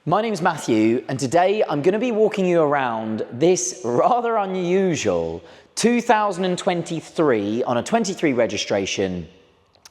My name's Matthew, and today I'm going to be walking you around this rather unusual 2023 on a 23 registration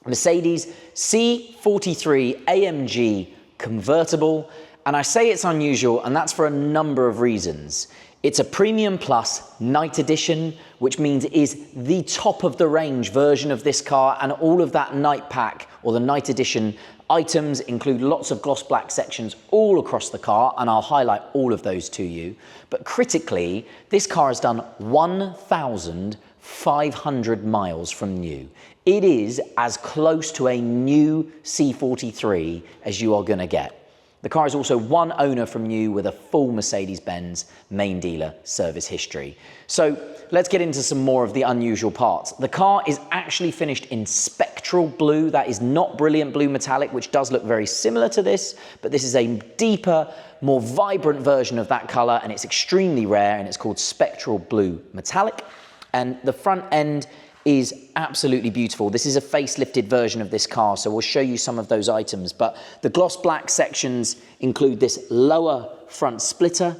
Mercedes C43 AMG convertible. And I say it's unusual, and that's for a number of reasons. It's a Premium Plus Night Edition, which means it is the top of the range version of this car, and all of that night pack or the Night Edition items include lots of gloss black sections all across the car, and I'll highlight all of those to you. But critically, this car has done 1,500 miles from new. It is as close to a new C43 as you are going to get. The car is also one owner from new with a full Mercedes-Benz main dealer service history. So let's get into some more of the unusual parts. The car is actually finished in Spectral Blue. That is not Brilliant Blue Metallic, which does look very similar to this, but this is a deeper, more vibrant version of that color, and it's extremely rare, and it's called Spectral Blue Metallic. And the front end is absolutely beautiful. This is a facelifted version of this car, so we'll show you some of those items. But the gloss black sections include this lower front splitter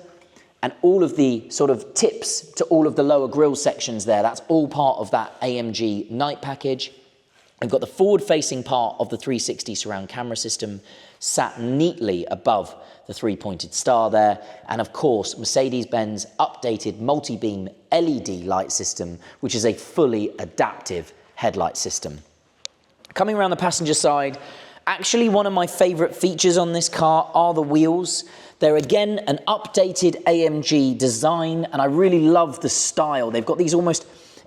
and all of the sort of tips to all of the lower grille sections there. That's all part of that AMG night package. We've got the forward-facing part of the 360 surround camera system sat neatly above the three-pointed star there. And of course, Mercedes-Benz updated multi-beam LED light system, which is a fully adaptive headlight system. Coming around the passenger side, actually one of my favorite features on this car are the wheels. They're again an updated AMG design, and I really love the style. They've got these almost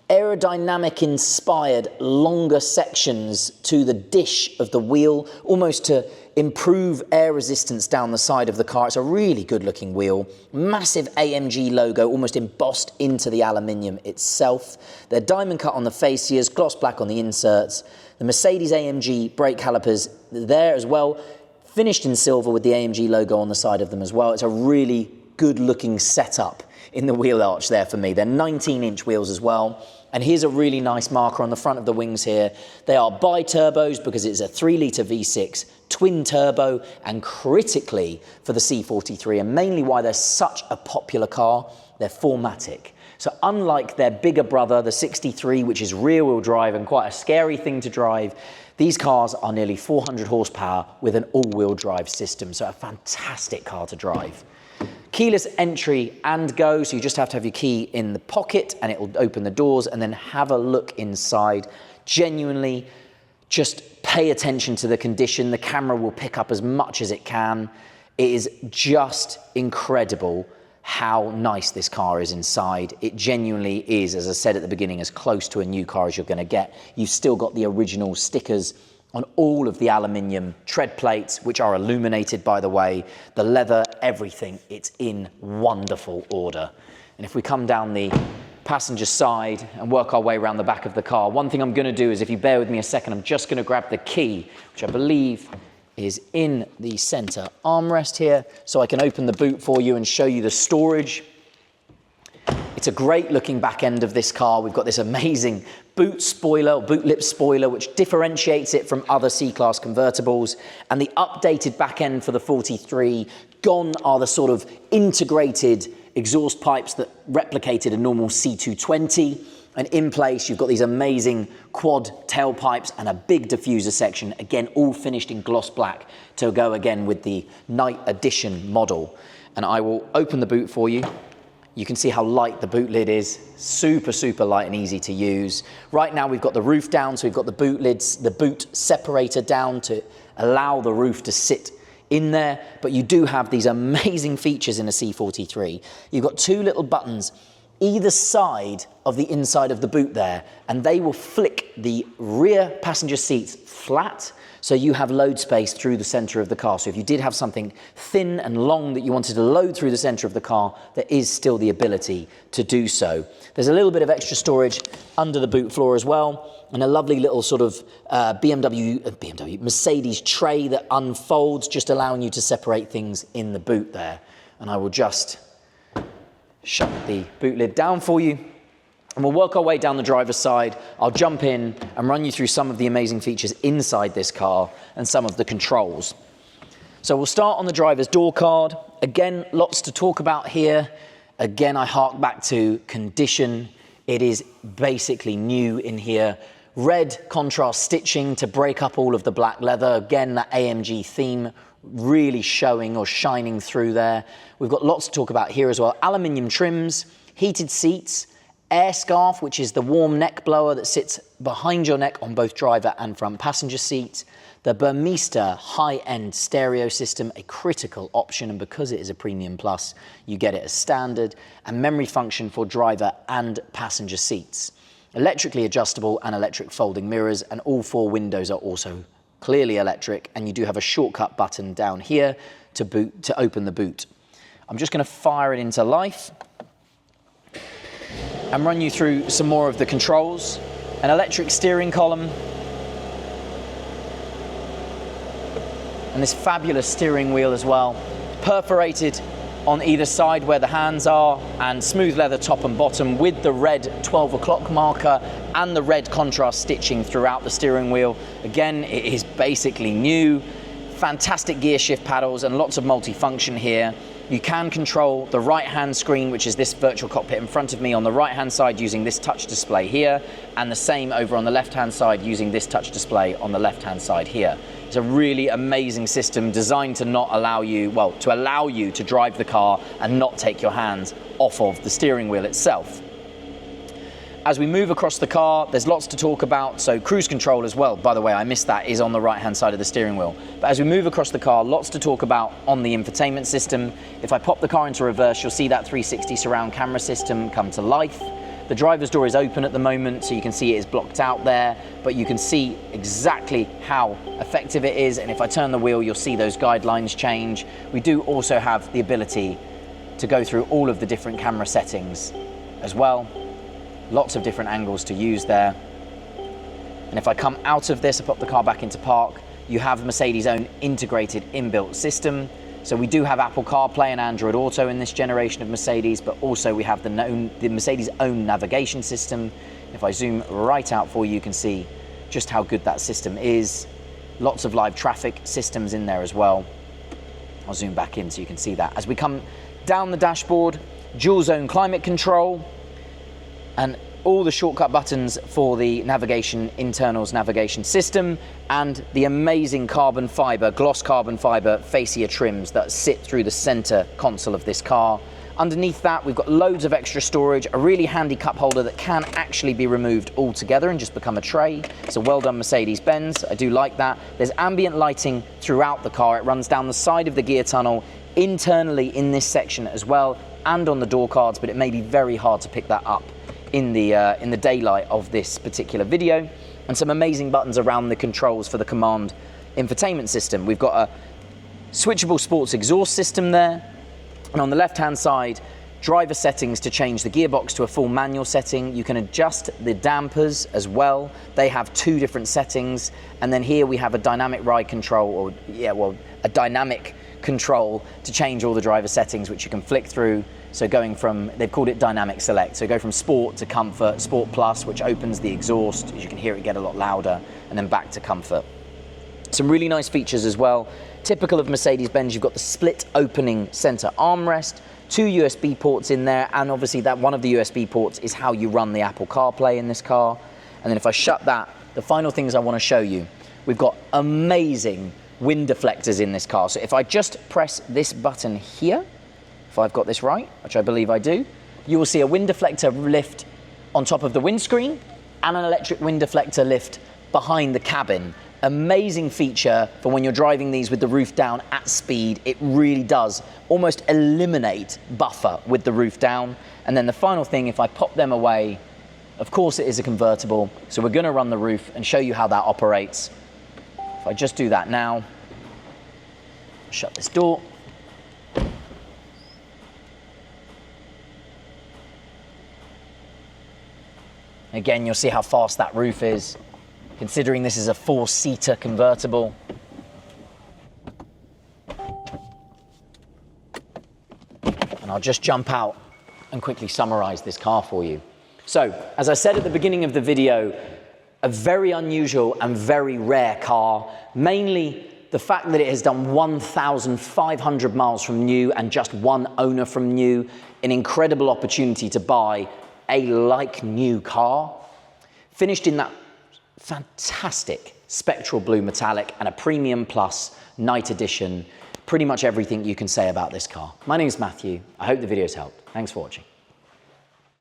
aerodynamic inspired longer sections to the dish of the wheel, almost to improve air resistance down the side of the car. It's a really good looking wheel. Massive AMG logo almost embossed into the aluminium itself. They're diamond cut on the fascias, gloss black on the inserts. The Mercedes AMG brake calipers there as well, finished in silver with the AMG logo on the side of them as well. It's a really good looking setup in the wheel arch there for me. They're 19-inch wheels as well. And here's a really nice marker on the front of the wings here. They are bi-turbos because it's a 3-litre V6 twin turbo, and critically for the C43, and mainly why they're such a popular car, they're 4MATIC. So unlike their bigger brother, the 63, which is rear-wheel drive and quite a scary thing to drive, these cars are nearly 400 horsepower with an all-wheel drive system. So a fantastic car to drive. Keyless entry and go, so you just have to have your key in the pocket and it will open the doors, and then have a look inside. Genuinely, just pay attention to the condition. The camera will pick up as much as it can. It is just incredible how nice this car is inside. It genuinely is, as I said at the beginning, as close to a new car as you're going to get. You've still got the original stickers on all of the aluminium tread plates, which are illuminated, by the way. The leather, everything, it's in wonderful order. And if we come down the passenger side and work our way around the back of the car, one thing I'm going to do is, if you bear with me a second, I'm just going to grab the key, which I believe is in the center armrest here, so I can open the boot for you and show you the storage. It's a great looking back end of this car. We've got this amazing boot spoiler, or boot lip spoiler, which differentiates it from other C-Class convertibles. And the updated back end for the 43, gone are the sort of integrated exhaust pipes that replicated a normal C220. And in place, you've got these amazing quad tailpipes and a big diffuser section, again, all finished in gloss black to go again with the Night Edition model. And I will open the boot for you. You can see how light the boot lid is, super, super light and easy to use. Right now we've got the roof down, so we've got the boot lids, the boot separator down to allow the roof to sit in there, but you do have these amazing features in a C43. You've got two little buttons either side of the inside of the boot there, and they will flick the rear passenger seats flat, so you have load space through the center of the car. So if you did have something thin and long that you wanted to load through the center of the car, there is still the ability to do so. There's a little bit of extra storage under the boot floor as well, and a lovely little sort of Mercedes tray that unfolds, just allowing you to separate things in the boot there. And I will just shut the boot lid down for you, and we'll work our way down the driver's side. I'll jump in and run you through some of the amazing features inside this car and some of the controls. So we'll start on the driver's door card. Again, lots to talk about here. Again, I hark back to condition. It is basically new in here. Red contrast stitching to break up all of the black leather. Again, that AMG theme really showing or shining through there. We've got lots to talk about here as well. Aluminium trims, heated seats, air scarf, which is the warm neck blower that sits behind your neck on both driver and front passenger seats. The Burmester High-End stereo system, a critical option, and because it is a Premium Plus, you get it as standard, and memory function for driver and passenger seats. Electrically adjustable and electric folding mirrors, and all 4 windows are also clearly electric, and you do have a shortcut button down here to open the boot. I'm just going to fire it into life and run you through some more of the controls. An electric steering column, and this fabulous steering wheel as well, perforated on either side where the hands are, and smooth leather top and bottom with the red 12 o'clock marker and the red contrast stitching throughout the steering wheel. Again, it is basically new. Fantastic gear shift paddles and lots of multifunction here. You can control the right-hand screen, which is this virtual cockpit in front of me on the right-hand side using this touch display here, and the same over on the left-hand side using this touch display on the left-hand side here. It's a really amazing system designed to not allow you, well, to allow you to drive the car and not take your hands off of the steering wheel itself. As we move across the car, there's lots to talk about. So cruise control as well, by the way, I missed that, is on the right-hand side of the steering wheel. But as we move across the car, lots to talk about on the infotainment system. If I pop the car into reverse, you'll see that 360 surround camera system come to life. The driver's door is open at the moment, so you can see it is blocked out there, but you can see exactly how effective it is. And if I turn the wheel, you'll see those guidelines change. We do also have the ability to go through all of the different camera settings as well. Lots of different angles to use there. And if I come out of this, I pop the car back into park, you have Mercedes' own integrated inbuilt system. So we do have Apple CarPlay and Android Auto in this generation of Mercedes, but also we have the Mercedes' own navigation system. If I zoom right out for you, you can see just how good that system is. Lots of live traffic systems in there as well. I'll zoom back in so you can see that. As we come down the dashboard, dual zone climate control, and all the shortcut buttons for the navigation, internals navigation system, and the amazing carbon fiber, gloss carbon fiber fascia trims that sit through the center console of this car. Underneath that, we've got loads of extra storage, a really handy cup holder that can actually be removed altogether and just become a tray. So well done, Mercedes-Benz. I do like that. There's ambient lighting throughout the car. It runs down the side of the gear tunnel, internally in this section as well, and on the door cards, but it may be very hard to pick that up in the daylight of this particular video. And some amazing buttons around the controls for the command infotainment system. We've got a switchable sports exhaust system there, and on the left hand side, driver settings to change the gearbox to a full manual setting. You can adjust the dampers as well. They have 2 different settings, and then here we have a dynamic ride control, or a dynamic control to change all the driver settings, which you can flick through. So going from, they've called it dynamic select, so go from sport to comfort, sport plus, which opens the exhaust, as you can hear it get a lot louder, and then back to comfort. Some really nice features as well. Typical of Mercedes-Benz, you've got the split opening center armrest, 2 USB ports in there, and obviously that one of the USB ports is how you run the Apple CarPlay in this car. And then if I shut that, the final things I want to show you, we've got amazing wind deflectors in this car. So if I just press this button here, if I've got this right, which I believe I do, you will see a wind deflector lift on top of the windscreen and an electric wind deflector lift behind the cabin. Amazing feature for when you're driving these with the roof down at speed. It really does almost eliminate buffer with the roof down. And then the final thing, if I pop them away, of course it is a convertible, so we're going to run the roof and show you how that operates. If I just do that now, shut this door. Again, you'll see how fast that roof is, considering this is a 4-seater convertible. And I'll just jump out and quickly summarize this car for you. So, as I said at the beginning of the video, a very unusual and very rare car, mainly the fact that it has done 1,500 miles from new and just one owner from new, an incredible opportunity to buy a like-new car, finished in that fantastic Spectral Blue Metallic and a Premium Plus Night Edition. Pretty much everything you can say about this car. My name is Matthew. I hope the video's helped. Thanks for watching.